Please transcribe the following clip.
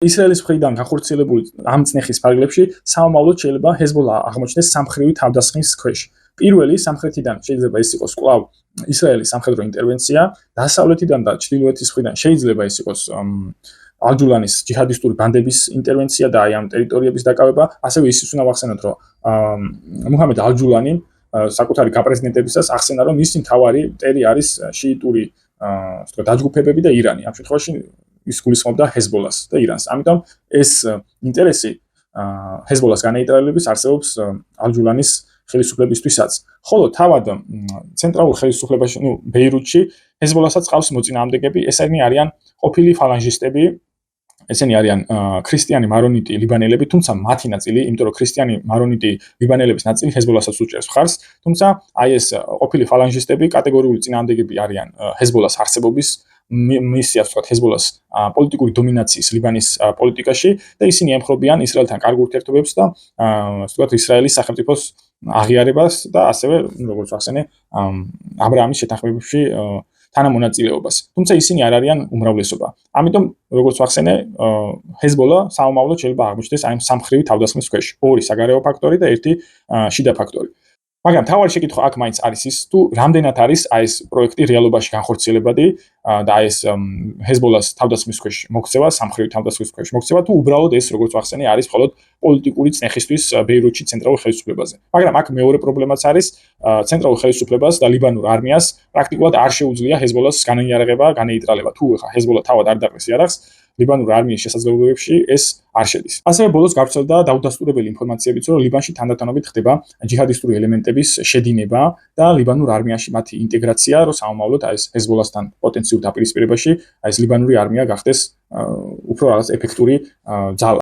ისრაელის მხრიდან განხორციელებული ამ წნეხის ფარგლებში საომავლოდ შეიძლება ჰეზბოლა აღმოჩნდეს სამხრივი თავდასხმის ქვეშ. პირველი სამხრეთიდან შეიძლება ეს იყოს კვლავ ისრაელის სამხედრო ინტერვენცია, დასავლეთიდან და ჩრდილოეთის მხრიდან შეიძლება ეს იყოს ალ-ჯულანის ჯიჰადისტური ბანდების ინტერვენცია და აი ამ ტერიტორიების დაკავება, ასევე ის უნდა ვახსენოთ, რომ მუჰამედ ალ-ჯულანი საკუთარი გაპრეზიდენტებისას ახსენა, რომ მისი მთავარი მტერი არის შიიტური დაჯგუფებები და ირანი. ამ შემთხვევაში ის გულისხმობდა ჰეზბოლას და ირანს. ამიტომ ეს ინტერესი ჰეზბოლას განეიტრალების არსებობს ალ-ჯულანის ხელისუფლებისთვისაც. ხოლო თავად ცენტრალურ ხელისუფლებაში, ბეირუთში ჰეზბოლასაც ყავს მოწინააღმდეგები, ესენი არიან ყოფილი ფალანჟისტები, ესენი არიან ქრისტიანი მარონიტი ლიბანელები, თუმცა მათი ნაწილი, იმიტომ რომ ქრისტიანი მარონიტი ლიბანელების ნაწილი ჰეზბოლასაც უჭერს მხარს, თუმცა აი ეს ყოფილი ფალანჟისტები კატეგორიული წინააღმდეგები არიან ჰეზბოლას არსებობის, მისი ასე ვთქვათ ჰეზბოლას პოლიტიკური დომინაციის ლიბანის პოლიტიკაში და ისინი ემხრობიან ისრაელთან კარგ ურთიერთობებს და ასე ვთქვათ ისრაელის სახელმწიფოს აღიარებას და ასევე როგორც ვახსენე აბრაამის შეთანხმებებში თანამონაწილეობას. თუმცა ისინი არ არიან უმრავლესობა. ამიტომ როგორც ვახსენე ჰეზბოლა საომავლოდ შეიძლება აღმოჩნდეს აი სამხრივი თავდასხმის ქვეშ. ორი საგარეო ფაქტორი და ერთი შიდა ფაქტორი. მაგრამ თავარი შეკითხვა აქ მაინც არის ის, თუ რამდენად არის აი ეს პროექტი რეალობაში განხორციელებადი და აი ეს ჰეზბოლას თავდასხმის ქვეშ მოქცევა, სამხრივი თავდასხმის ქვეშ მოქცევა, თუ უბრალოდ ეს როგორც ვახსენე არის მხოლოდ პოლიტიკური წნეხისთვის ბეირუთში ცენტრალურ ხელისუფლებაზე. მაგრამ აქ მეორე პრობლემაც არის ცენტრალურ ხელისუფლებას და ლიბანურ არმიას პრაქტიკულად არ შეუძლია ჰეზბოლას განიარაღება, განეიტრალება. თუ ხა ჰეზბოლა თავად არ დაყრის იარაღს, ლიბანურ არმიის შესაძლებლობებში ეს არ შედის. ასევე ბოლოს გავრცელდა დაუდასტურებელი ინფორმაციებიც, რომ ლიბანში თანდათანობით ხდება ჯიჰადისტური ელემენტების შედინება და ლიბანურ არმიაში მათი ინტეგრაცია, რომ საომავლოდ აი ეს ჰეზბოლასთან პოტენციურ დაპირისპირებაში აი ეს ლიბანური არმია გახდეს უფრო რაღაც ეფექტური ძალა.